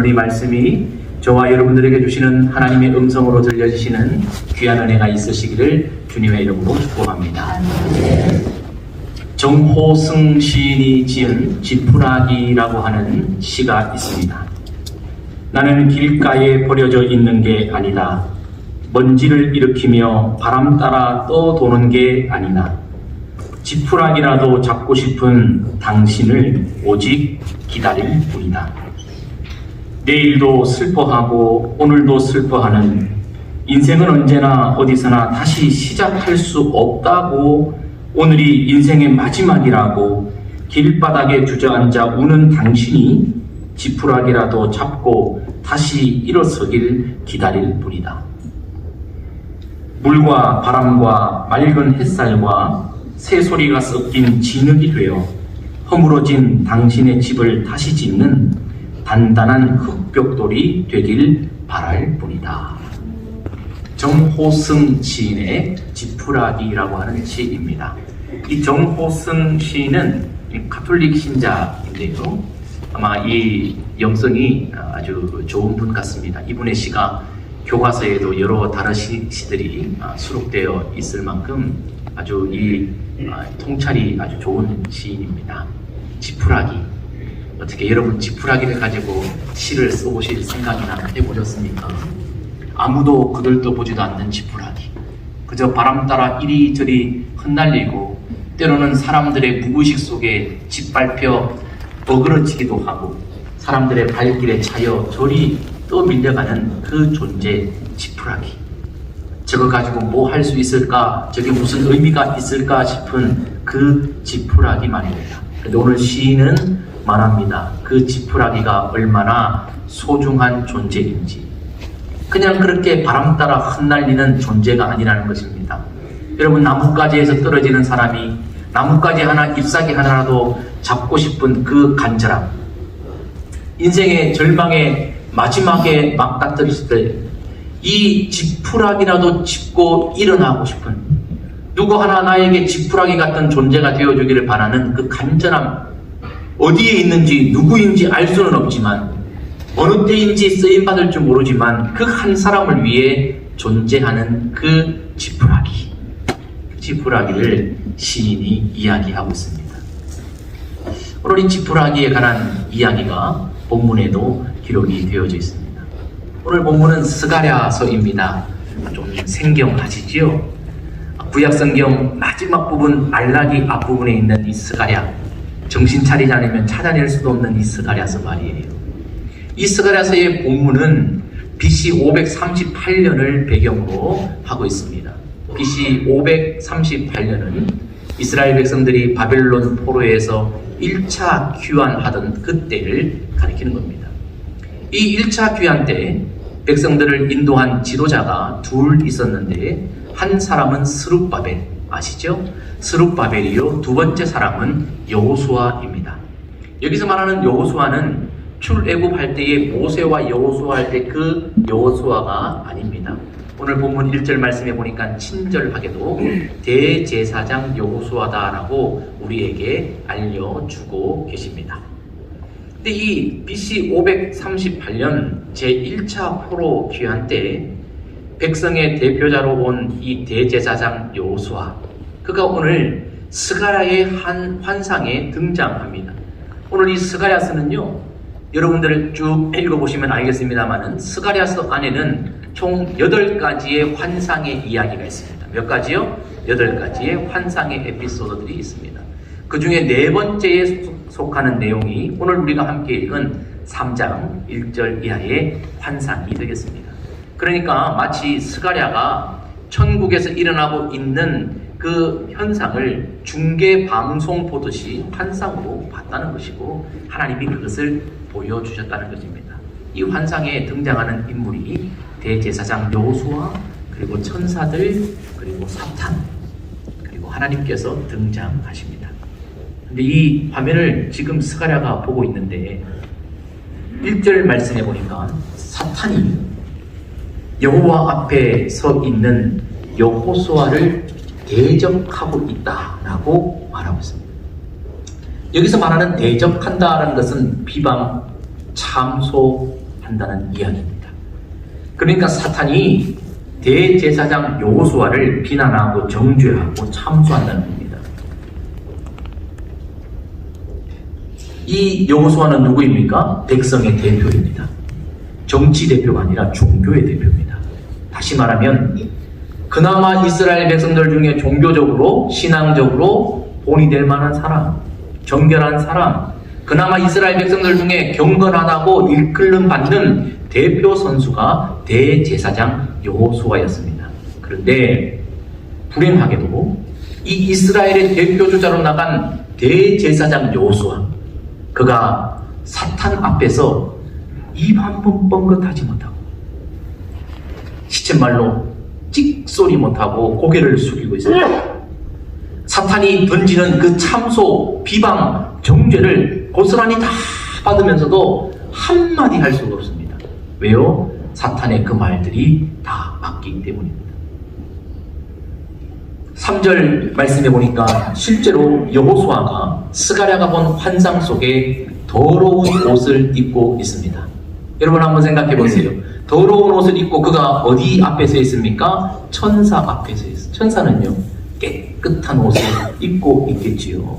오늘 이 말씀이 저와 여러분들에게 주시는 하나님의 음성으로 들려주시는 귀한 은혜가 있으시기를 주님의 이름으로 축복합니다. 정호승 시인이 지은 지푸라기라고 하는 시가 있습니다. 나는 길가에 버려져 있는 게 아니다. 먼지를 일으키며 바람 따라 떠도는 게 아니다. 지푸라기라도 잡고 싶은 당신을 오직 기다릴 뿐이다. 내일도 슬퍼하고 오늘도 슬퍼하는 인생은 언제나 어디서나 다시 시작할 수 없다고, 오늘이 인생의 마지막이라고 길바닥에 주저앉아 우는 당신이 지푸라기라도 잡고 다시 일어서길 기다릴 뿐이다. 물과 바람과 맑은 햇살과 새소리가 섞인 진흙이 되어 허물어진 당신의 집을 다시 짓는 단단한 흙벽돌이 되길 바랄 뿐이다. 정호승 시인의 지푸라기라고 하는 시입니다. 이 정호승 시인은 가톨릭 신자인데요, 아마 이 영성이 아주 좋은 분 같습니다. 이분의 시가 교과서에도 여러 다른 시들이 수록되어 있을 만큼 아주 이 통찰이 아주 좋은 시인입니다. 지푸라기. 어떻게 여러분 지푸라기를 가지고 시를 써보실 생각이나 해보셨습니까? 아무도 그들도 보지도 않는 지푸라기. 그저 바람 따라 이리저리 흩날리고 때로는 사람들의 무의식 속에 짓밟혀 어그러지기도 하고 사람들의 발길에 차여 저리 떠밀려가는 그 존재, 지푸라기. 저거 가지고 뭐 할 수 있을까? 저게 무슨 의미가 있을까 싶은 그 지푸라기 말입니다. 그런데 오늘 시인은 말합니다. 그 지푸라기가 얼마나 소중한 존재인지. 그냥 그렇게 바람 따라 흩날리는 존재가 아니라는 것입니다. 여러분, 나뭇가지에서 떨어지는 사람이 나뭇가지 하나, 잎사귀 하나라도 잡고 싶은 그 간절함, 인생의 절망의 마지막에 막다뜨렸을 때 이 지푸라기라도 짚고 일어나고 싶은, 누구 하나 나에게 지푸라기 같은 존재가 되어주기를 바라는 그 간절함, 어디에 있는지 누구인지 알 수는 없지만 어느 때인지 쓰임받을 줄 모르지만 그 한 사람을 위해 존재하는 그 지푸라기, 그 지푸라기를 시인이 이야기하고 있습니다. 오늘 이 지푸라기에 관한 이야기가 본문에도 기록이 되어져 있습니다. 오늘 본문은 스가랴서입니다. 좀 생경하시지요? 구약성경 마지막 부분 말라기 앞부분에 있는 이 스가랴, 정신 차리지 않으면 찾아낼 수도 없는 이 스가랴서 말이에요. 이 스가랴서의 본문은 BC 538년을 배경으로 하고 있습니다. BC 538년은 이스라엘 백성들이 바벨론 포로에서 1차 귀환하던 그때를 가리키는 겁니다. 이 1차 귀환 때 백성들을 인도한 지도자가 둘 있었는데, 한 사람은 스룹바벨, 아시죠? 스룹바벨이요. 두 번째 사람은 여호수아입니다. 여기서 말하는 여호수아는 출애굽할 때의 모세와 여호수아 할 때 그 여호수아가 아닙니다. 오늘 본문 1절 말씀에 보니까 친절하게도 대제사장 여호수아다라고 우리에게 알려주고 계십니다. 근데 이 BC 538년 제1차 포로 귀환 때 백성의 대표자로 온 이 대제사장 여호수아, 그가 오늘 스가랴의 한 환상에 등장합니다. 오늘 이 스가랴서는요, 여러분들 쭉 읽어보시면 알겠습니다만은 스가랴서 안에는 총 8가지의 환상의 이야기가 있습니다. 몇 가지요? 8가지의 환상의 에피소드들이 있습니다. 그 중에 4번째에 속하는 내용이 오늘 우리가 함께 읽은 3장 1절 이하의 환상이 되겠습니다. 그러니까 마치 스가랴가 천국에서 일어나고 있는 그 현상을 중계 방송 보듯이 환상으로 봤다는 것이고, 하나님이 그것을 보여주셨다는 것입니다. 이 환상에 등장하는 인물이 대제사장 여호수아, 그리고 천사들, 그리고 사탄, 그리고 하나님께서 등장하십니다. 근데 이 화면을 지금 스가랴가 보고 있는데 1절 말씀해 보니까 사탄이 여호와 앞에 서 있는 여호수아를 대적하고 있다라고 말하고 있습니다. 여기서 말하는 대적한다라는 것은 비방, 참소, 한다는 이야기입니다. 그러니까 사탄이 대제사장 여호수아를 비난하고 정죄하고 참수한다는 겁니다. 이 여호수아는 누구입니까? 백성의 대표입니다. 정치 대표가 아니라 종교의 대표입니다. 다시 말하면 그나마 이스라엘 백성들 중에 종교적으로 신앙적으로 본이 될 만한 사람, 정결한 사람, 그나마 이스라엘 백성들 중에 경건하다고 일컬음 받는 대표 선수가 대제사장 여호수아였습니다. 그런데 불행하게도 이 이스라엘의 대표주자로 나간 대제사장 여호수아, 그가 사탄 앞에서 입 한 번 뻥긋하지 못하고 시쳇말로 찍소리 못하고 고개를 숙이고 있습니다. 사탄이 던지는 그 참소, 비방, 정죄를 고스란히 다 받으면서도 한마디 할 수가 없습니다. 왜요? 사탄의 그 말들이 다 맞기 때문입니다. 3절 말씀해 보니까 실제로 여호수아가 스가랴가 본 환상 속에 더러운 옷을 입고 있습니다. 여러분 한번 생각해 보세요. 더러운 옷을 입고 그가 어디 앞에 서 있습니까? 천사 앞에 서 있어요. 천사는요, 깨끗한 옷을 입고 있겠지요.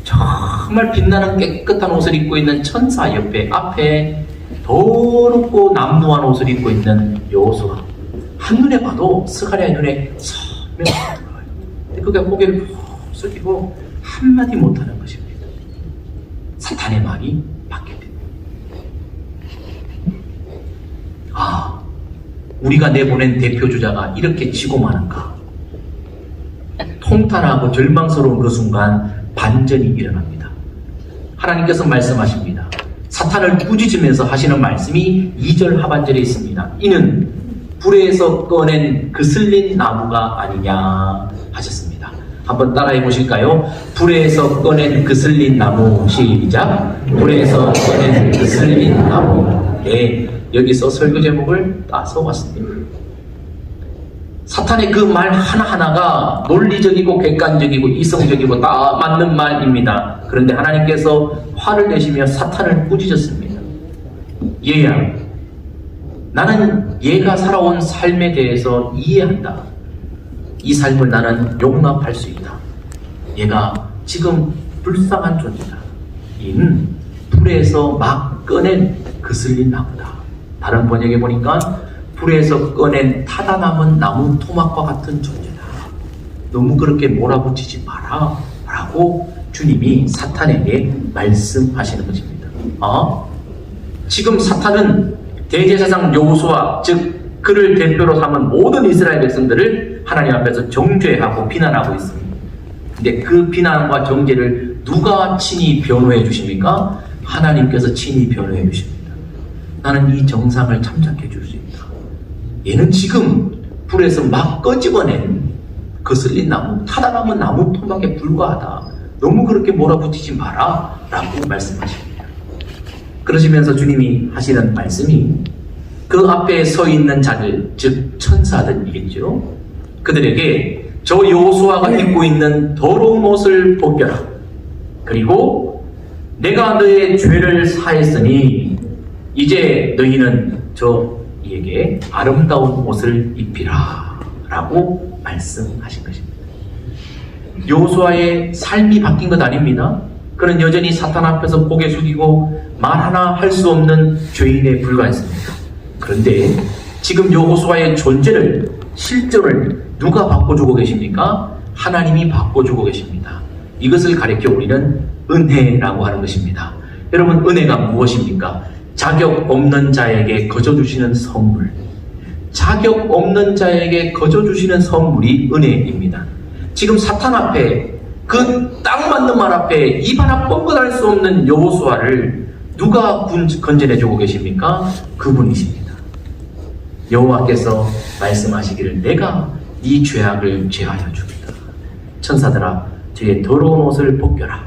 정말 빛나는 깨끗한 옷을 입고 있는 천사 앞에 더럽고 남루한 옷을 입고 있는 여호수아. 한눈에 봐도 스가랴의 눈에 선명하게 들어와요. 근데 그가 고개를 푹 숙이고 한마디 못하는 것입니다. 사탄의 말이 바뀌게 됩니다. 아, 우리가 내보낸 대표주자가 이렇게 지고 마는가. 통탄하고 절망스러운 그 순간 반전이 일어납니다. 하나님께서 말씀하십니다. 사탄을 꾸짖으면서 하시는 말씀이 2절 하반절에 있습니다. 이는 불에서 꺼낸 그슬린 나무가 아니냐 하셨습니다. 한번 따라해 보실까요? 불에서 꺼낸 그슬린 나무. 시작. 불에서 꺼낸 그슬린 나무. 네, 여기서 설교 제목을 따서 왔습니다. 사탄의 그 말 하나하나가 논리적이고 객관적이고 이성적이고 다 맞는 말입니다. 그런데 하나님께서 화를 내시며 사탄을 꾸짖었습니다. 얘야, 나는 얘가 살아온 삶에 대해서 이해한다. 이 삶을 나는 용납할 수 있다. 얘가 지금 불쌍한 존재다. 이는 불에서 막 꺼낸 그슬린 나무다. 다른 번역에 보니까 불에서 꺼낸 타다 남은 나무 토막과 같은 존재다. 너무 그렇게 몰아붙이지 마라 라고 주님이 사탄에게 말씀하시는 것입니다. 지금 사탄은 대제사장 여호수아, 즉 그를 대표로 삼은 모든 이스라엘 백성들을 하나님 앞에서 정죄하고 비난하고 있습니다. 근데 그 비난과 정죄를 누가 친히 변호해 주십니까? 하나님께서 친히 변호해 주십니다. 나는 이 정상을 참작해 줄 수 있다. 얘는 지금 불에서 막 꺼집어낸 거슬린 나무, 타다 남은 나무 토막에 불과하다. 너무 그렇게 몰아붙이지 마라 라고 말씀하십니다. 그러시면서 주님이 하시는 말씀이 그 앞에 서 있는 자들, 즉 천사들이겠죠. 그들에게 저 여호수아가 입고 있는 더러운 옷을 벗겨라. 그리고 내가 너의 죄를 사했으니 이제 너희는 저에게 아름다운 옷을 입히라 라고 말씀하신 것입니다. 여호수아의 삶이 바뀐 것 아닙니다. 그는 여전히 사탄 앞에서 고개 숙이고 말 하나 할 수 없는 죄인에 불과했습니다. 그런데 지금 여호수아의 존재를, 실존을 누가 바꿔주고 계십니까? 하나님이 바꿔주고 계십니다. 이것을 가리켜 우리는 은혜라고 하는 것입니다. 여러분, 은혜가 무엇입니까? 자격 없는 자에게 거저주시는 선물. 자격 없는 자에게 거저주시는 선물이 은혜입니다. 지금 사탄 앞에, 그 딱 맞는 말 앞에 입 하나 뻥긋할 수 없는 여호수아를 누가 건져내주고 계십니까? 그분이십니다. 여호와께서 말씀하시기를 내가 네 죄악을 제하여 주리다. 천사들아, 저의 더러운 옷을 벗겨라.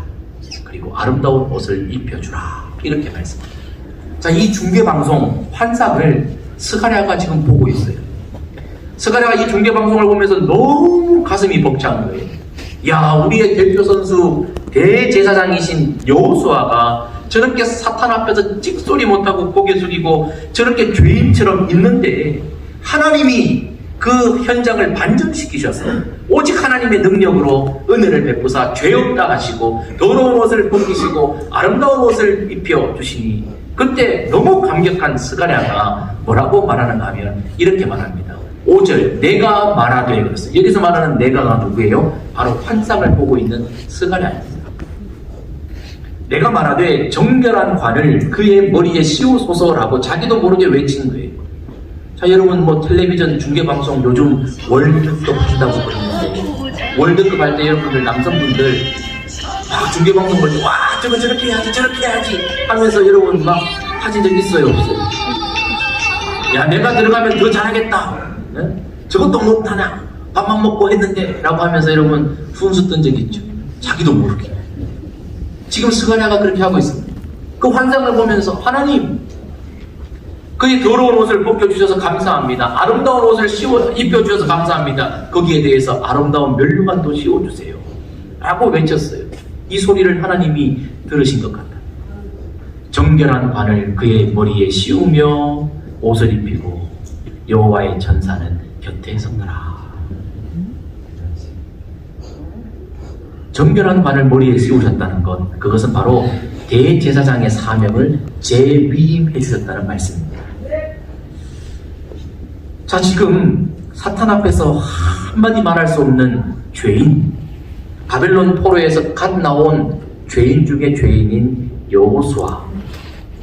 그리고 아름다운 옷을 입혀주라. 이렇게 말씀합니다. 자, 이 중계방송 환상을 스가랴가 지금 보고 있어요. 스가랴가 이 중계방송을 보면서 너무 가슴이 벅찬 거예요. 야, 우리의 대표 선수 대제사장이신 여호수아가 저렇게 사탄 앞에서 찍소리 못하고 고개 숙이고 저렇게 죄인처럼 있는데 하나님이 그 현장을 반전시키셔서 오직 하나님의 능력으로 은혜를 베푸사 죄 없다 하시고 더러운 옷을 벗기시고 아름다운 옷을 입혀 주시니 그때 너무 감격한 스가랴가 뭐라고 말하는가 하면 이렇게 말합니다. 5절 내가 말하되 그랬어요. 여기서 말하는 내가가 누구예요? 바로 환상을 보고 있는 스가랴입니다. 내가 말하되 정결한 관을 그의 머리에 씌우소서라고 자기도 모르게 외친 거예요. 자, 여러분 뭐 텔레비전 중계방송 요즘 월드컵 한다고 그러는데 월드컵 할 때 여러분들 남성분들 막 중계방송 볼 때 와 저거 저렇게 해야지 저렇게 해야지 하면서 여러분 막 하신 적 있어요 없어요? 야 내가 들어가면 더 잘하겠다. 네? 저것도 못하나 밥만 먹고 했는데 라고 하면서 여러분 훈수 뜬 적 있죠. 자기도 모르게. 지금 스가랴가 그렇게 하고 있습니다. 그 환상을 보면서 하나님 그의 더러운 옷을 벗겨주셔서 감사합니다. 아름다운 옷을 입혀주셔서 감사합니다. 거기에 대해서 아름다운 면류관도 씌워주세요 라고 외쳤어요. 이 소리를 하나님이 들으신 것 같아요. 정결한 관을 그의 머리에 씌우며 옷을 입히고 여호와의 전사는 곁에 섰느라. 정결한 관을 머리에 씌우셨다는 것, 그것은 바로 대제사장의 사명을 재위임해 주셨다는 말씀입니다. 자, 지금 사탄 앞에서 한마디 말할 수 없는 죄인, 바벨론 포로에서 갓 나온 죄인 중에 죄인인 여호수아,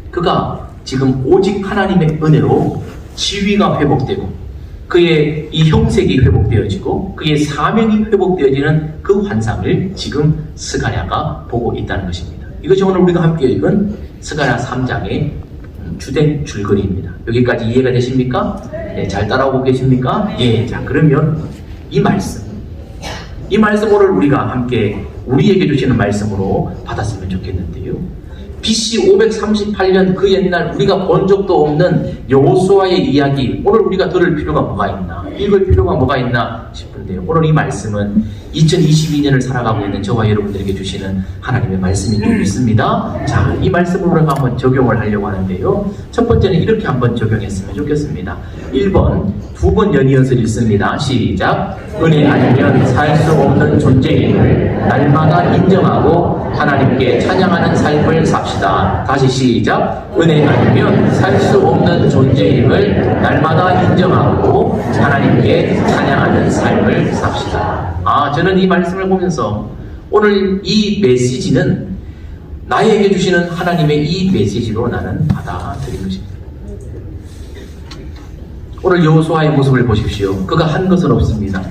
그가 지금 오직 하나님의 은혜로 지위가 회복되고 그의 이 형색이 회복되어지고 그의 사명이 회복되어지는 그 환상을 지금 스가랴가 보고 있다는 것입니다. 이것이 오늘 우리가 함께 읽은 스가랴 3장의 주된 줄거리입니다. 여기까지 이해가 되십니까? 네, 잘 따라오고 계십니까? 예, 자 그러면 이 말씀을 우리가 함께 우리에게 주시는 말씀으로 받았으면 좋겠는데요. BC 538년 그 옛날 우리가 본 적도 없는 여호수아의 이야기, 오늘 우리가 들을 필요가 뭐가 있나, 읽을 필요가 뭐가 있나 싶은데요. 오늘 이 말씀은 2022년을 살아가고 있는 저와 여러분들에게 주시는 하나님의 말씀인 줄 믿습니다. 자, 이 말씀으로 한번 적용을 하려고 하는데요. 첫 번째는 이렇게 한번 적용했으면 좋겠습니다. 1번, 두 번 연이어서 읽습니다. 시작. 은혜 아니면 살 수 없는 존재임을 날마다 인정하고 하나님께 찬양하는 삶을 삽시다. 다시 시작. 은혜 아니면 살 수 없는 존재임을 날마다 인정하고 하나님께 찬양하는 삶을 삽시다. 저는 이 말씀을 보면서 오늘 이 메시지는 나에게 주시는 하나님의 이 메시지로 나는 받아들인 것입니다. 오늘 여호수아의 모습을 보십시오. 그가 한 것은 없습니다.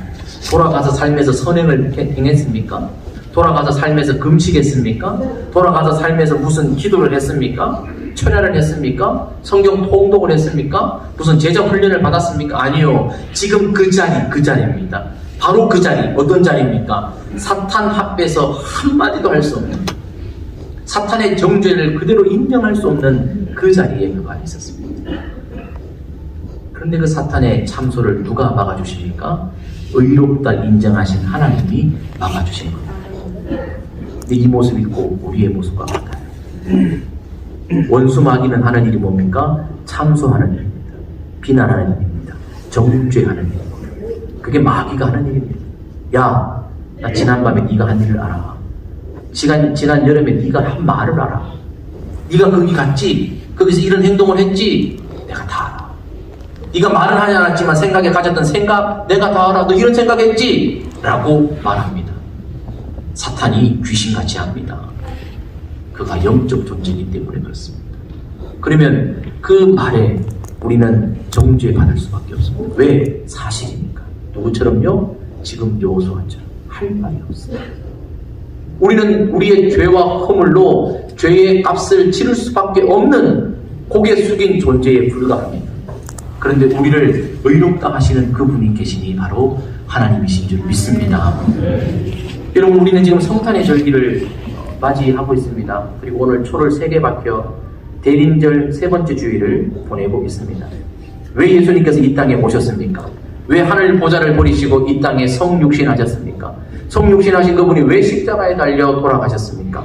돌아가서 삶에서 선행을 행했습니까? 돌아가서 삶에서 금식했습니까? 돌아가서 삶에서 무슨 기도를 했습니까? 철야를 했습니까? 성경 통독을 했습니까? 무슨 제자 훈련을 받았습니까? 아니요. 지금 그 자리입니다. 바로 그 자리. 어떤 자리입니까? 사탄 앞에서 한마디도 할 수 없는, 사탄의 정죄를 그대로 인정할 수 없는 그 자리에 그가 있었습니다. 그런데 그 사탄의 참소를 누가 막아주십니까? 의롭다 인정하신 하나님이 막아주신 겁니다. 근데 이 모습이 꼭 우리의 모습과 같아요. 원수 마귀는 하는 일이 뭡니까? 참소하는 일입니다. 비난하는 일입니다. 정죄하는 일입니다. 그게 마귀가 하는 일입니다. 야, 나 지난밤에 네가 한 일을 알아. 지난 여름에 네가 한 말을 알아. 네가 거기 갔지? 거기서 이런 행동을 했지? 내가 다 알아. 네가 말은 하지 않았지만 생각에 가졌던 생각 내가 다 알아. 너 이런 생각했지? 라고 말합니다. 사탄이 귀신같이 합니다. 그가 영적 존재이기 때문에 그렇습니다. 그러면 그 말에 우리는 정죄받을 수밖에 없습니다. 왜? 사실입니까? 누구처럼요? 지금 여호수아처럼 할 말이 없습니다. 우리는 우리의 죄와 허물로 죄의 값을 치를 수밖에 없는 고개 숙인 존재에 불과합니다. 그런데 우리를 의롭다 하시는 그분이 계시니 바로 하나님이신 줄 믿습니다. 여러분, 우리는 지금 성탄의 절기를 맞이하고 있습니다. 그리고 오늘 초를 3개 박혀 대림절 3번째 주일을 보내고 있습니다. 왜 예수님께서 이 땅에 오셨습니까? 왜 하늘 보좌를 버리시고 이 땅에 성육신하셨습니까? 성육신하신 그분이 왜 십자가에 달려 돌아가셨습니까?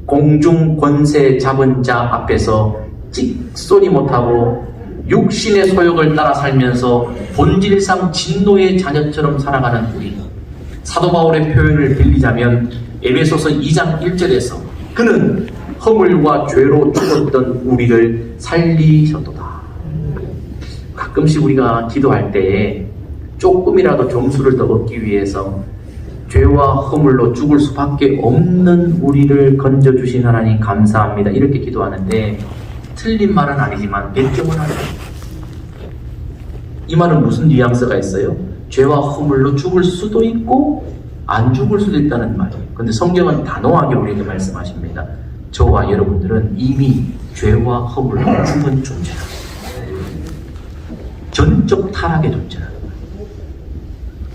공중 권세 잡은 자 앞에서 찍소리 못하고 육신의 소욕을 따라 살면서 본질상 진노의 자녀처럼 살아가는 우리. 사도 바울의 표현을 빌리자면 에베소서 2장 1절에서 그는 허물과 죄로 죽었던 우리를 살리셨도다. 가끔씩 우리가 기도할 때에 조금이라도 점수를 더 얻기 위해서 죄와 허물로 죽을 수밖에 없는 우리를 건져주신 하나님 감사합니다. 이렇게 기도하는데 틀린 말은 아니지만 배경은 아니에요. 이 말은 무슨 뉘앙스가 있어요? 죄와 허물로 죽을 수도 있고 안 죽을 수도 있다는 말이에요. 그런데 성경은 단호하게 우리에게 말씀하십니다. 저와 여러분들은 이미 죄와 허물로 죽은 존재다. 전적 타락의 존재라는 거예요.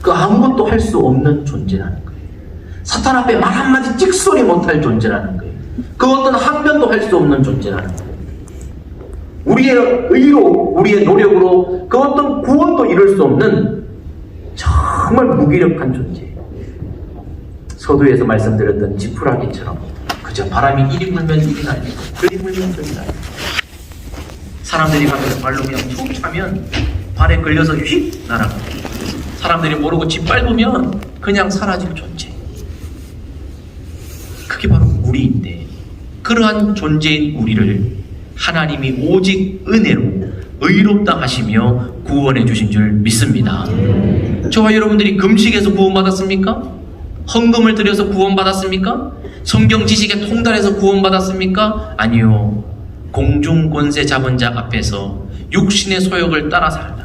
그 아무것도 할 수 없는 존재라는 거예요. 사탄 앞에 말 한마디 찍소리 못할 존재라는 거예요. 그 어떤 항변도 할 수 없는 존재라는 거예요. 우리의 의로, 우리의 노력으로 그 어떤 구원도 이룰 수 없는 정말 무기력한 존재예요. 서두에서 말씀드렸던 지푸라기처럼 그저 바람이 이리 불면 이리 날리고 저리 불면 저리 날리고 사람들이 가면서 발로 그냥 툭 차면 발에 걸려서 휙 날아가고 사람들이 모르고 짓밟으면 그냥 사라질 존재. 그게 바로 우리인데 그러한 존재인 우리를 하나님이 오직 은혜로 의롭다 하시며 구원해 주신 줄 믿습니다. 저와 여러분들이 금식에서 구원받았습니까? 헌금을 드려서 구원받았습니까? 성경 지식에 통달해서 구원받았습니까? 아니요. 공중 권세 잡은 자 앞에서 육신의 소욕을 따라 살다가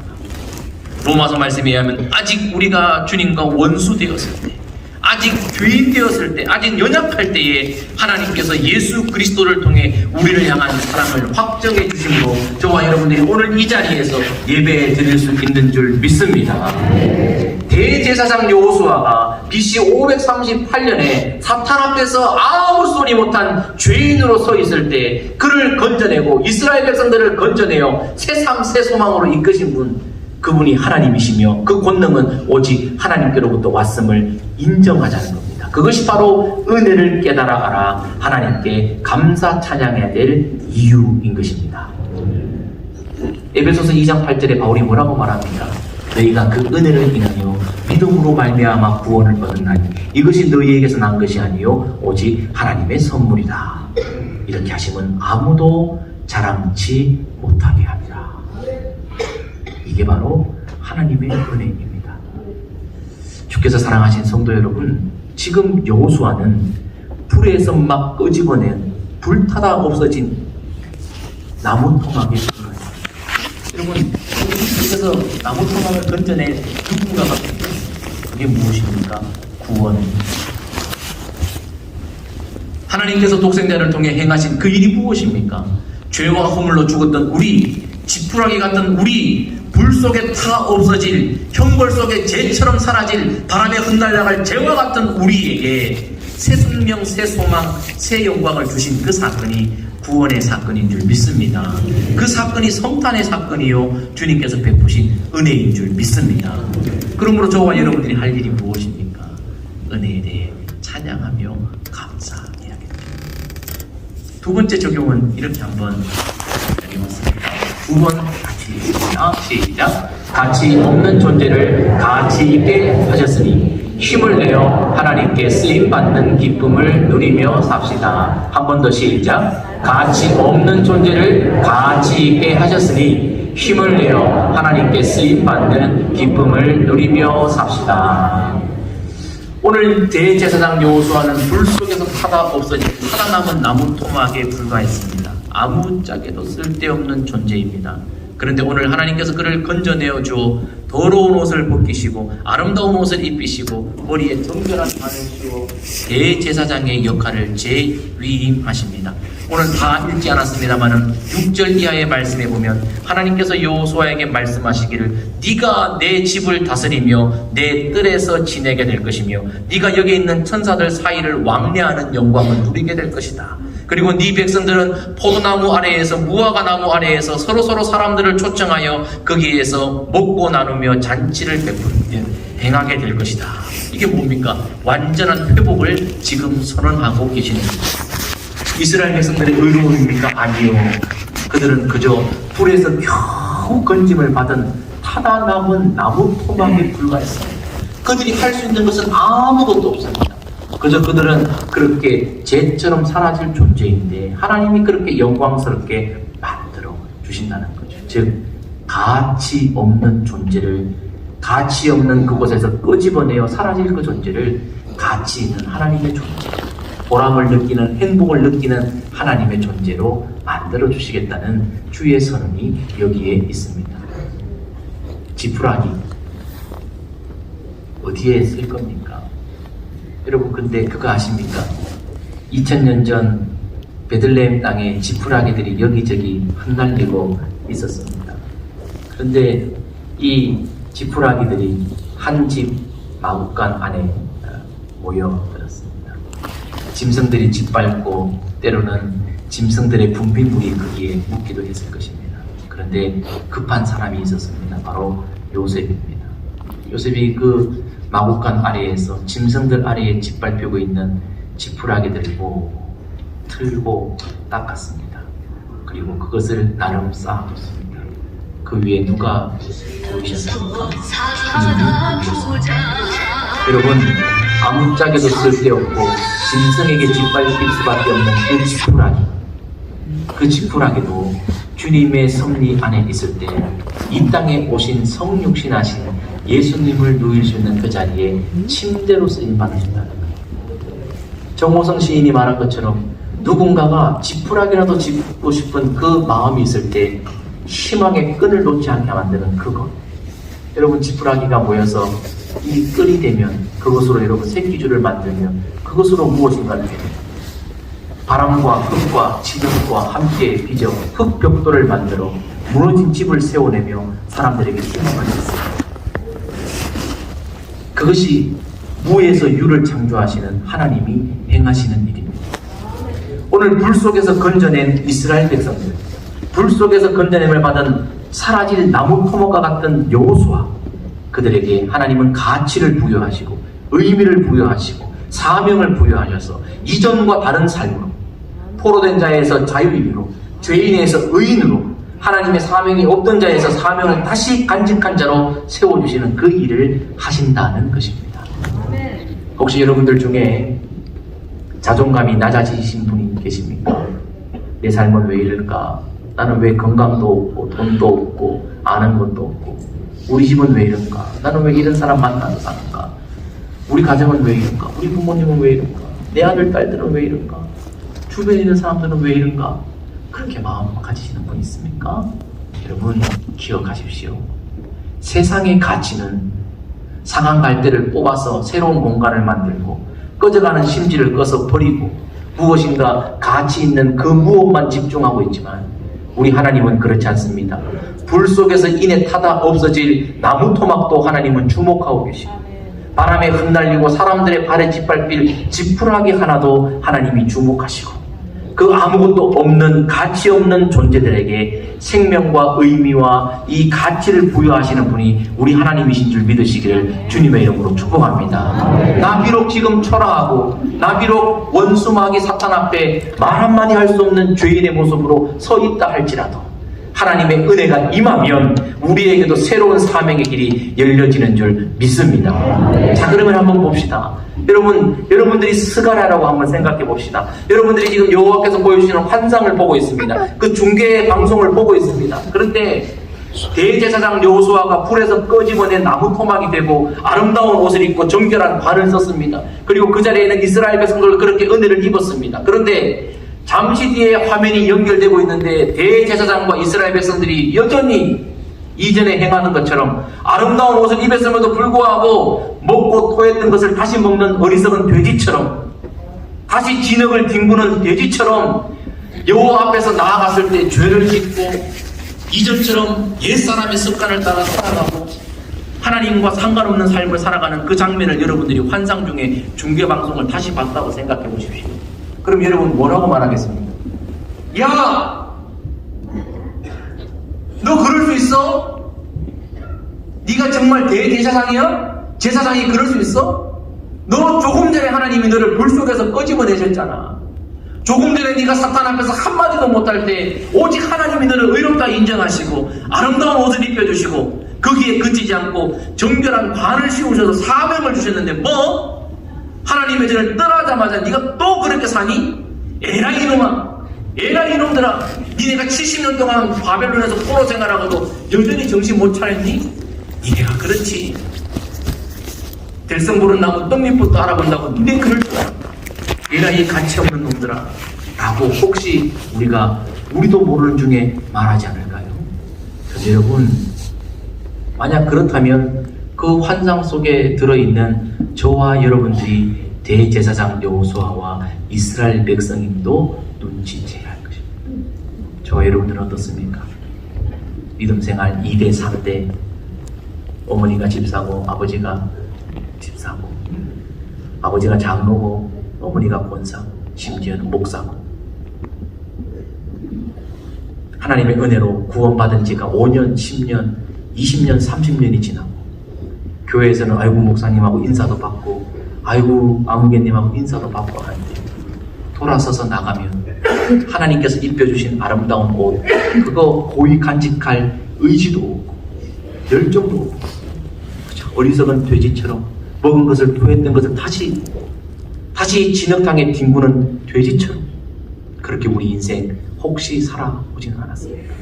로마서 말씀에 의하면 아직 우리가 주님과 원수 되었을 때 아직 죄인 되었을 때 아직 연약할 때에 하나님께서 예수 그리스도를 통해 우리를 향한 사랑을 확정해 주심으로 저와 여러분들이 오늘 이 자리에서 예배 드릴 수 있는 줄 믿습니다. 대제사장 여호수아가 BC 538년에 사탄 앞에서 아무 소리 못한 죄인으로 서 있을 때 그를 건져내고 이스라엘 백성들을 건져내어 새삼 새 소망으로 이끄신 분, 그분이 하나님이시며 그 권능은 오직 하나님께로부터 왔음을 인정하자는 겁니다. 그것이 바로 은혜를 깨달아 알아 하나님께 감사 찬양해야 될 이유인 것입니다. 에베소서 2장 8절에 바울이 뭐라고 말합니까? 너희가 그 은혜를 인하여 믿음으로 말미암아 구원을 얻었나니 이것이 너희에게서 난 것이 아니요 오직 하나님의 선물이다. 이렇게 하시면 아무도 자랑치 못하게 합니다. 이게 바로 하나님의 은혜입니다. 주께서 사랑하신 성도 여러분, 지금 여호수아는 불에서 막 끄집어낸 불타다 없어진 나무 토막에 불과해요. 여러분, 주께서 나무 토막을 건져낸 누군가가 그게 무엇입니까? 구원입니다. 하나님께서 독생자를 통해 행하신 그 일이 무엇입니까? 죄와 허물로 죽었던 우리, 지푸라기 같은 우리, 불 속에 타 없어질, 형벌 속에 재처럼 사라질, 바람에 흩날려갈 재와 같은 우리에게 새 생명, 새 소망, 새 영광을 주신 그 사건이 구원의 사건인 줄 믿습니다. 그 사건이 성탄의 사건이요 주님께서 베푸신 은혜인 줄 믿습니다. 그러므로 저와 여러분들이 할 일이 무엇입니까? 은혜에 대해 찬양하며 감사해야겠다. 두 번째 적용은 이렇게 한번 해봤습니다. 두 번 같이 읽습니다. 시작. 가치 없는 존재를 가치 있게 하셨으니 힘을 내어 하나님께 쓰임받는 기쁨을 누리며 삽시다. 한 번 더 시작. 가치 없는 존재를 가치 있게 하셨으니 힘을 내어 하나님께 쓰임받는 기쁨을 누리며 삽시다. 오늘 대제사장 여호수아는 불 속에서 타다 없어진 살아남은 나무 토막에 불과했습니다. 아무짝에도 쓸데없는 존재입니다. 그런데 오늘 하나님께서 그를 건져내어 주어 더러운 옷을 벗기시고 아름다운 옷을 입히시고 머리에 정결한 관을 씌워 대제사장의 역할을 재위임하십니다. 오늘 다 읽지 않았습니다만은 6절 이하의 말씀에 보면 하나님께서 여호수아에게 말씀하시기를 네가 내 집을 다스리며 내 뜰에서 지내게 될 것이며 네가 여기 있는 천사들 사이를 왕래하는 영광을 누리게 될 것이다. 그리고 네 백성들은 포도나무 아래에서 무화과 나무 아래에서 서로서로 사람들을 초청하여 거기에서 먹고 나누며 잔치를 베풀며 행하게 될 것이다. 이게 뭡니까? 완전한 회복을 지금 선언하고 계시는 겁니다. 이스라엘 백성들의 의로움입니까? 아니요. 그들은 그저 불에서 겨우 건짐을 받은 타다 남은 나무 토막에 불과했습니다. 그들이 할 수 있는 것은 아무것도 없습니다. 그저 그들은 그렇게 재처럼 사라질 존재인데 하나님이 그렇게 영광스럽게 만들어 주신다는 거죠. 즉 가치 없는 존재를, 가치 없는 그곳에서 끄집어내어 사라질 그 존재를 가치 있는 하나님의 존재, 보람을 느끼는, 행복을 느끼는 하나님의 존재로 만들어 주시겠다는 주의 선언이 여기에 있습니다. 지푸라기 어디에 쓸 겁니까? 여러분, 근데 그거 아십니까? 2000년 전 베들레헴 땅에 지푸라기들이 여기저기 흩날리고 있었습니다. 그런데 이 지푸라기들이 한 집 마구간 안에 모여들었습니다. 짐승들이 짓밟고 때로는 짐승들의 분비물이 거기에 묻기도 했을 것입니다. 그런데 급한 사람이 있었습니다. 바로 요셉입니다. 요셉이 그 마구간 아래에서 짐승들 아래에 짓밟히고 있는 지푸라기들을 보고 틀고 닦았습니다. 그리고 그것을 나름 쌓아뒀습니다. 그 위에 누가 보이셨습니까? 여러분, 아무짝에도 쓸데없고 짐승에게 짓밟힐 수밖에 없는 그 지푸라기, 그 지푸라기도 주님의 섭리 안에 있을 때 이 땅에 오신 성육신하신 예수님을 누일 수 있는 그 자리에 침대로 쓰임 받으신다는 거예요. 정호성 시인이 말한 것처럼 누군가가 지푸라기라도 짚고 싶은 그 마음이 있을 때 희망의 끈을 놓지 않게 만드는 그것. 여러분, 지푸라기가 모여서 이 끈이 되면 그것으로 여러분 새끼줄을 만들면 그것으로 무엇인가를 해요. 바람과 흙과 지름과 함께 빚어 흙벽돌을 만들어 무너진 집을 세워내며 사람들에게 희망을 줬습니다. 그것이 무에서 유를 창조하시는 하나님이 행하시는 일입니다. 오늘 불 속에서 건져낸 이스라엘 백성들, 불 속에서 건져냄을 받은 사라질 나무 토목과 같은 여호수아, 그들에게 하나님은 가치를 부여하시고 의미를 부여하시고 사명을 부여하셔서 이전과 다른 삶으로, 포로된 자에서 자유인으로, 죄인에서 의인으로, 하나님의 사명이 없던 자에서 사명을 다시 간직한 자로 세워주시는 그 일을 하신다는 것입니다. 혹시 여러분들 중에 자존감이 낮아지신 분이 계십니까? 내 삶은 왜 이럴까? 나는 왜 건강도 없고 돈도 없고 아는 것도 없고 우리 집은 왜 이런가? 나는 왜 이런 사람 만나서 사는가? 우리 가정은 왜 이런가? 우리 부모님은 왜 이런가? 내 아들 딸들은 왜 이런가? 주변에 있는 사람들은 왜 이런가? 그렇게 마음 가지시는 분 있습니까? 여러분, 기억하십시오. 세상의 가치는 상한 갈대를 뽑아서 새로운 공간을 만들고 꺼져가는 심지를 꺼서 버리고 무엇인가 가치 있는 그 무엇만 집중하고 있지만 우리 하나님은 그렇지 않습니다. 불 속에서 이내 타다 없어질 나무 토막도 하나님은 주목하고 계시고 바람에 흩날리고 사람들의 발에 짓밟힐 지푸라기 하나도 하나님이 주목하시고 그 아무것도 없는 가치 없는 존재들에게 생명과 의미와 이 가치를 부여하시는 분이 우리 하나님이신 줄 믿으시기를 주님의 이름으로 축복합니다. 나 비록 지금 초라하고 나 비록 원수마귀 사탄 앞에 말 한마디 할 수 없는 죄인의 모습으로 서 있다 할지라도 하나님의 은혜가 임하면 우리에게도 새로운 사명의 길이 열려지는 줄 믿습니다. 자, 그러면 한번 봅시다. 여러분들이 스가랴라고 한번 생각해 봅시다. 여러분들이 지금 여호와께서 보여주시는 환상을 보고 있습니다. 그 중계 방송을 보고 있습니다. 그런데 대제사장 여호수아가 불에서 끄집어낸 나무 토막이 되고 아름다운 옷을 입고 정결한 관을 썼습니다. 그리고 그 자리에는 이스라엘 백성들 그렇게 은혜를 입었습니다. 그런데 잠시 뒤에 화면이 연결되고 있는데 대제사장과 이스라엘 백성들이 여전히 이전에 행하는 것처럼 아름다운 옷을 입었음에도 불구하고 먹고 토했던 것을 다시 먹는 어리석은 돼지처럼 다시 진흙을 뒹구는 돼지처럼 여호와 앞에서 나아갔을 때 죄를 짓고 이전처럼 옛사람의 습관을 따라 살아가고 하나님과 상관없는 삶을 살아가는 그 장면을 여러분들이 환상 중에 중계방송을 다시 봤다고 생각해 보십시오. 그럼 여러분 뭐라고 말하겠습니까? 야! 너 그럴 수 있어? 네가 정말 대제사장이야? 제사장이 그럴 수 있어? 너 조금 전에 하나님이 너를 불 속에서 끄집어내셨잖아. 조금 전에 네가 사탄 앞에서 한마디도 못할 때 오직 하나님이 너를 의롭다 인정하시고 아름다운 옷을 입혀주시고 거기에 그치지 않고 정결한 관을 씌우셔서 사명을 주셨는데 뭐? 하나님의 전을 떠나자마자 네가 또 그렇게 사니? 에라 이놈아, 에라 이놈들아, 니네가 70년 동안 바벨론에서 포로 생활하고도 여전히 정신 못 차렸니? 니네가 그렇지. 들성 부른다고 떡잎부터 알아본다고 니네 그럴 줄 알아. 에라 이 가치 없는 놈들아 라고 혹시 우리도 모르는 중에 말하지 않을까요? 여러분, 만약 그렇다면 그 환상 속에 들어있는 저와 여러분들이 대제사장 여호수아와 이스라엘 백성님도 눈치채야 할 것입니다. 저와 여러분들은 어떻습니까? 믿음 생활 2대 3대, 어머니가 집사고 아버지가 집사고, 아버지가 장로고 어머니가 권사고 심지어는 목사고, 하나님의 은혜로 구원받은 지가 5년, 10년, 20년, 30년이 지나고 교회에서는 아이고 목사님하고 인사도 받고 아이고 아무개님하고 인사도 받고 하는데 돌아서서 나가면 하나님께서 입혀주신 아름다운 옷 그거 고이 간직할 의지도 없고 열정도 없고 어리석은 돼지처럼 먹은 것을 토했던 것을 다시 진흙탕에 뒹구는 돼지처럼 그렇게 우리 인생 혹시 살아오지는 않았습니까?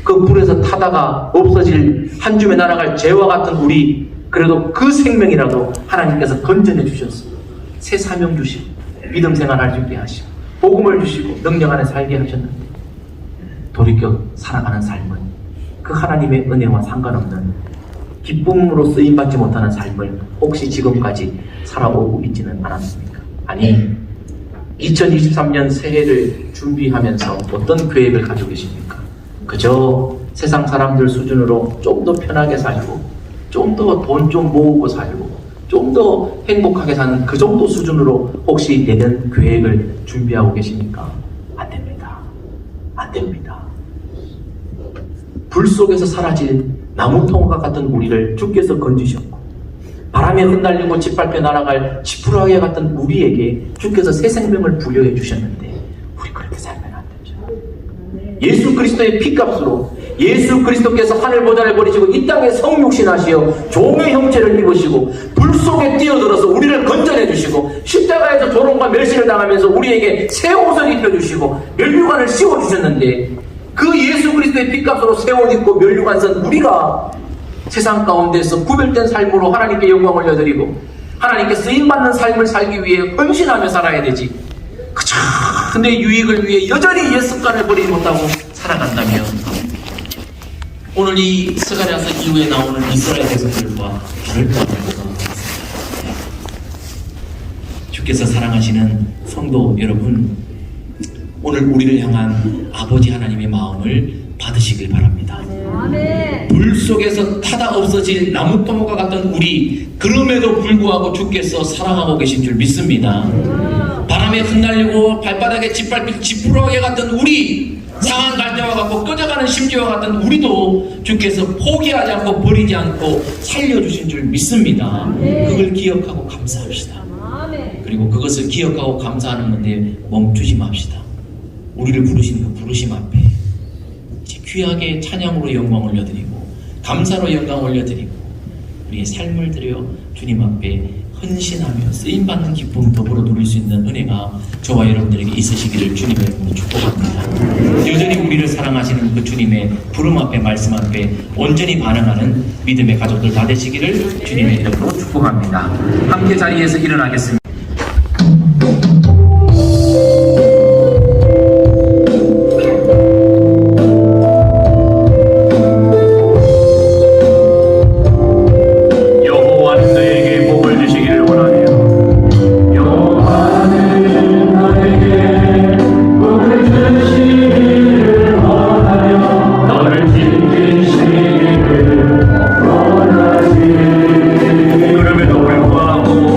그 불에서 타다가 없어질 한 줌에 날아갈 재와 같은 우리, 그래도 그 생명이라도 하나님께서 건져내 주셨습니다. 새 사명 주시고 믿음 생활할 수 있게 하시고 복음을 주시고 능력 안에 살게 하셨는데 돌이켜 살아가는 삶은 그 하나님의 은혜와 상관없는 기쁨으로 쓰임받지 못하는 삶을 혹시 지금까지 살아오고 있지는 않았습니까? 아니, 2023년 새해를 준비하면서 어떤 계획을 가지고 계십니까? 그저 세상 사람들 수준으로 좀 더 편하게 살고 좀 더 돈 좀 모으고 살고 좀 더 행복하게 사는 그 정도 수준으로 혹시 내년 계획을 준비하고 계십니까? 안 됩니다. 안 됩니다. 불 속에서 사라질 나무통과 같은 우리를 주께서 건지셨고 바람에 흩날리고 짓밟혀 날아갈 지푸라기 같은 우리에게 주께서 새 생명을 부여해 주셨는데 우리 그렇게 살면 안 되죠. 예수 그리스도의 피값으로 예수 그리스도께서 하늘 보좌를 버리시고 이 땅에 성육신하시어 종의 형체를 입으시고 불 속에 뛰어들어서 우리를 건져내 주시고 십자가에서 조롱과 멸시를 당하면서 우리에게 새 옷을 입혀주시고 면류관을 씌워주셨는데 그 예수 그리스도의 피값으로 새 옷 입고 면류관 선 우리가 세상 가운데서 구별된 삶으로 하나님께 영광 올려드리고 하나님께 쓰임받는 삶을 살기 위해 헌신하며 살아야 되지. 그저 내 유익을 위해 여전히 옛 습관을 버리지 못하고 살아간다면 오늘 이 스가랴서 이후에 나오는 이스라엘 백성들과 다를 바 없는 것은 주께서 사랑하시는 성도 여러분, 오늘 우리를 향한 아버지 하나님의 마음을 받으시길 바랍니다. 불 속에서 타다 없어질 나무토목과 같은 우리, 그럼에도 불구하고 주께서 사랑하고 계신 줄 믿습니다. 바람에 흩날리고 발바닥에 짓밟힐 지푸라기 같은 우리, 상한 갈대와 같고 꺼져가는 심지와 같은 우리도 주께서 포기하지 않고 버리지 않고 살려주신 줄 믿습니다. 그걸 기억하고 감사합시다. 그리고 그것을 기억하고 감사하는 건데 멈추지 맙시다. 우리를 부르신 그 부르심 앞에 이제 귀하게 찬양으로 영광 올려드리고 감사로 영광 올려드리고 우리의 삶을 들여 주님 앞에 헌신하며 쓰임받는 기쁨 더불어 누릴 수 있는 은혜가 저와 여러분들에게 있으시기를 주님의 이름으로 축복합니다. 여전히 우리를 사랑하시는 그 주님의 부름 앞에 말씀 앞에 온전히 반응하는 믿음의 가족들 다 되시기를 주님의 이름으로 축복합니다. 함께 자리에서 일어나겠습니다. 그럼에도 불구하고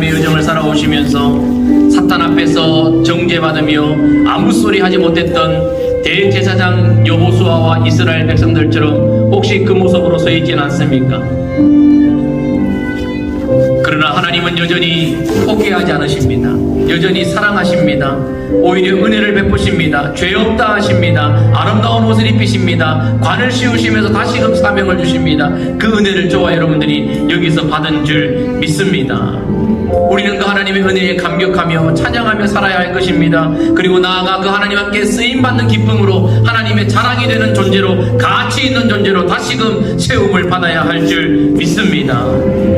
하나님의 여정을 살아오시면서 사탄 앞에서 정죄받으며 아무 소리 하지 못했던 대제사장 여호수아와 이스라엘 백성들처럼 혹시 그 모습으로 서 있지는 않습니까? 그러나 하나님은 여전히 포기하지 않으십니다. 여전히 사랑하십니다. 오히려 은혜를 베푸십니다. 죄 없다 하십니다. 아름다운 옷을 입히십니다. 관을 씌우시면서 다시금 사명을 주십니다. 그 은혜를 저와 여러분들이 여기서 받은 줄 믿습니다. 우리는 그 하나님의 은혜에 감격하며 찬양하며 살아야 할 것입니다. 그리고 나아가 그 하나님 함께 쓰임받는 기쁨으로 하나님의 자랑이 되는 존재로, 가치 있는 존재로 다시금 세움을 받아야 할 줄 믿습니다.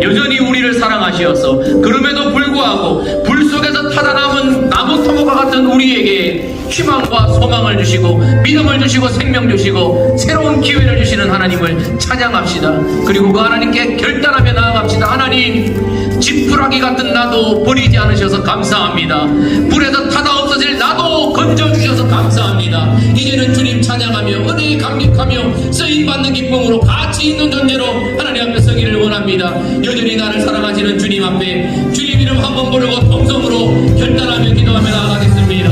여전히 우리를 사랑하시어서 그럼에도 불구하고 불 속에서 타다 남은 나무 토목과 같은 우리에게 희망과 소망을 주시고 믿음을 주시고 생명 주시고 새로운 기회를 주시는 하나님을 찬양합시다. 그리고 그 하나님께 결단하며 나아갑시다. 하나님, 지푸라기 같은 나도 버리지 않으셔서 감사합니다. 불에서 타다 없어질 나도 건져주셔서 감사합니다. 이제는 주님 찬양하며 은혜에 감격하며 쓰임받는 기쁨으로 가치 있는 존재로 하나님 앞에 서기를 원합니다. 여전히 나를 사랑하시는 주님 앞에 주님 이름 한번 부르고 통성으로 결단하며 기도하며 나아가겠습니다.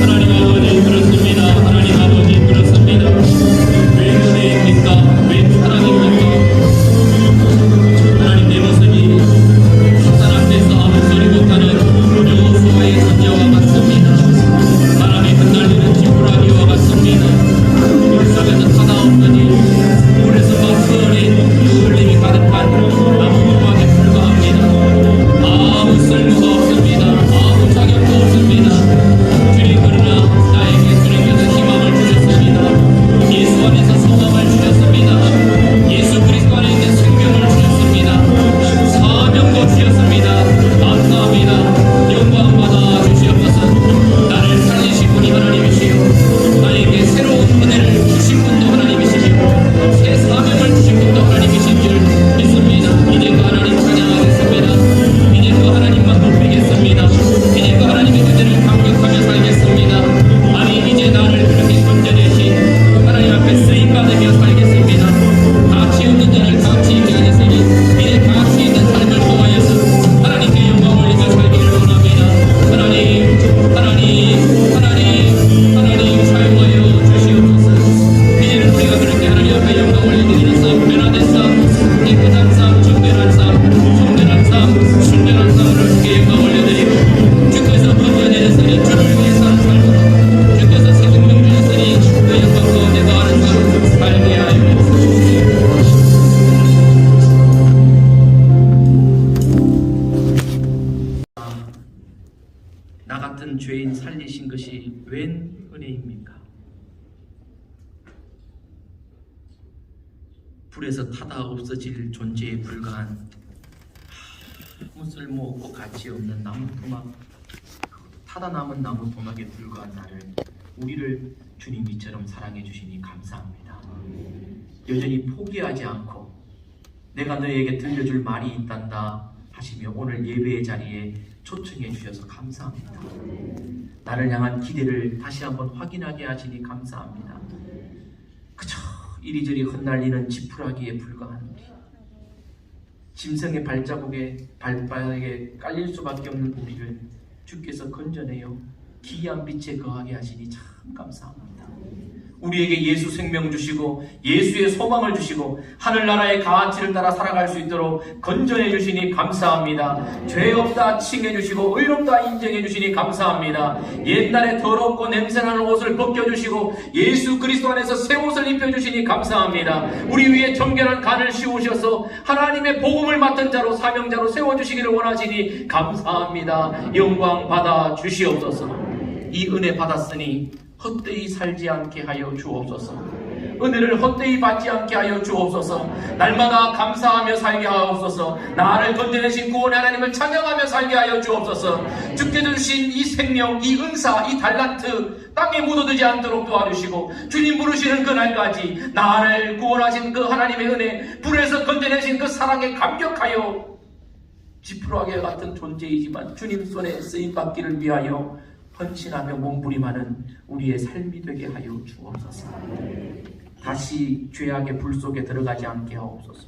하나님 아버지 그렇습니다. 하나님 아버지 그렇습니다. 왜 은혜입니까? 왜 사랑입니까? 하나님 내 모습이 사탄 앞에서 아무 소리 못하는 여호수아의 선지와 같습니다. 바람에 흩날리는 지푸라기와 같습니다. 물속에서 타다 없더니 물에서 막 흐르는 흘림이 가득한 나무 토막에 불과합니다. 아무 쓸모가 없습니다. 아무 자격도 없습니다. 주님 그러나 나에게 주님께서 희망을 주셨습니다. 예수 안에서 소망을 주셨습니다. 예수 그리스도 안에 있는 생명을 주셨습니다. 사명도 주셨습니다. 감사합니다. 영광 받아 주시옵소서. 나를 살리신 분이 하나님이시요 나에게 새로운 은혜를 주신 분도 하나님이시시고 새 사명을 주신 분도 하나님이신 줄 믿습니다. 이제 그 하나님 찬양하겠습니다. 이제 그 하나님만 높이겠습니다. 이제 그 하나님의 은혜를 감격하며 살겠습니다. 아니 이제 나를 그렇게 건져내신 하나님 앞에 쓰임받으며 살겠습니다. 가치 없는 자를 가치 있게 하셨으니 이제 가치 있는 삶을 통하여서 하나님께 영광을 올리며 살기를 원합니다. 하나님 사용하여 주시옵소서. 이제는 우리가 그렇게 하나님 앞에 영광을 올려드리는 삶, 변화된 삶, 깨끗한 삶, 정결한 삶, 순결한 삶, 순결한 삶으로 주께 영광 올려드리고 주께서 건져내셨으니 주를 위해 사는 삶으로 주께서 새 생명 주셨으니 그 영광 가운데 거하는 삶 살게 하여 나 같은 죄인 살리신 것이 웬 은혜입니까? 불에서 타다 없어질 존재에 불과한 아무 쓸모없고 가치 없는 나무 토막, 타다 남은 나무 토막에 불과한 나를, 우리를 주님 이처럼 사랑해 주시니 감사합니다. 여전히 포기하지 않고 내가 너에게 들려줄 말이 있단다 하시며 오늘 예배의 자리에 초청해 주셔서 감사합니다. 나를 향한 기대를 다시 한번 확인하게 하시니 감사합니다. 그저 이리저리 흩날리는 지푸라기에 불과한 우리, 짐승의 발바닥에 깔릴 수밖에 없는 우리를 주께서 건져내어 기이한 빛에 거하게 하시니 참 감사합니다. 우리에게 예수 생명 주시고 예수의 소망을 주시고 하늘나라의 가치를 따라 살아갈 수 있도록 건져내 주시니 감사합니다. 죄 없다 칭해 주시고 의롭다 인정해 주시니 감사합니다. 옛날에 더럽고 냄새나는 옷을 벗겨주시고 예수 그리스도 안에서 새 옷을 입혀주시니 감사합니다. 우리 위에 정결한 간을 씌우셔서 하나님의 복음을 맡은 자로 사명자로 세워주시기를 원하시니 감사합니다. 영광 받아 주시옵소서. 이 은혜 받았으니 헛되이 살지 않게 하여 주옵소서. 은혜를 헛되이 받지 않게 하여 주옵소서. 날마다 감사하며 살게 하옵소서. 나를 건져내신 구원의 하나님을 찬양하며 살게 하여 주옵소서. 주께서 주신 이 생명, 이 은사, 이 달란트 땅에 묻어들지 않도록 도와주시고 주님 부르시는 그날까지 나를 구원하신 그 하나님의 은혜, 불에서 건져내신 그 사랑에 감격하여 지푸라기 같은 존재이지만 주님 손에 쓰임받기를 위하여 헌신하며 몸부림하는 우리의 삶이 되게 하여 주옵소서. 다시 죄악의 불 속에 들어가지 않게 하옵소서.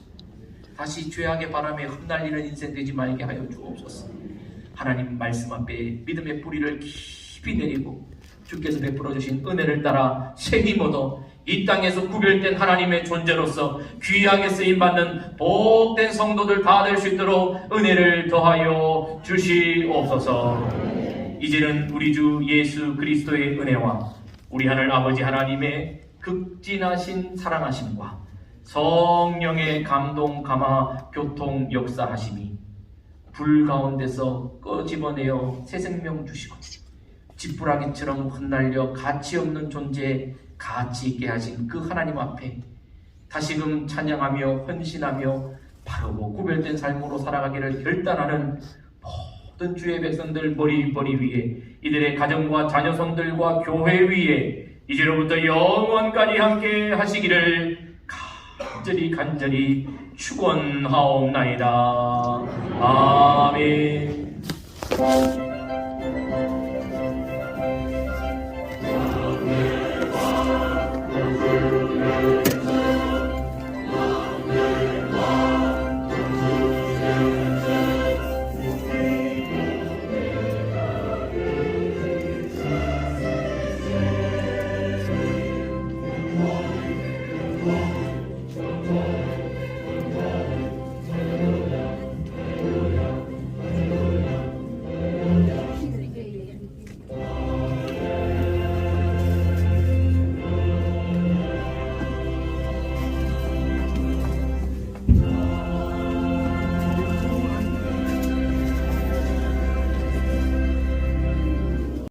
다시 죄악의 바람에 흩날리는 인생 되지 말게 하여 주옵소서. 하나님 말씀 앞에 믿음의 뿌리를 깊이 내리고 주께서 베풀어 주신 은혜를 따라 새 힘 얻어 이 땅에서 구별된 하나님의 존재로서 귀하게 쓰임받는 복된 성도들 다 될 수 있도록 은혜를 더하여 주시옵소서. 이제는 우리 주 예수 그리스도의 은혜와 우리 하늘 아버지 하나님의 극진하신 사랑하심과 성령의 감동 감화 교통 역사하심이 불 가운데서 꺼집어내어 새 생명 주시고 지푸라기처럼 흩날려 가치없는 존재에 가치 있게 하신 그 하나님 앞에 다시금 찬양하며 헌신하며 바르고 구별된 삶으로 살아가기를 결단하는 모든 주의 백성들 머리 위에 이들의 가정과 자녀손들과 교회 위에 이제로부터 영원까지 함께 하시기를 간절히 축원하옵나이다. 아멘.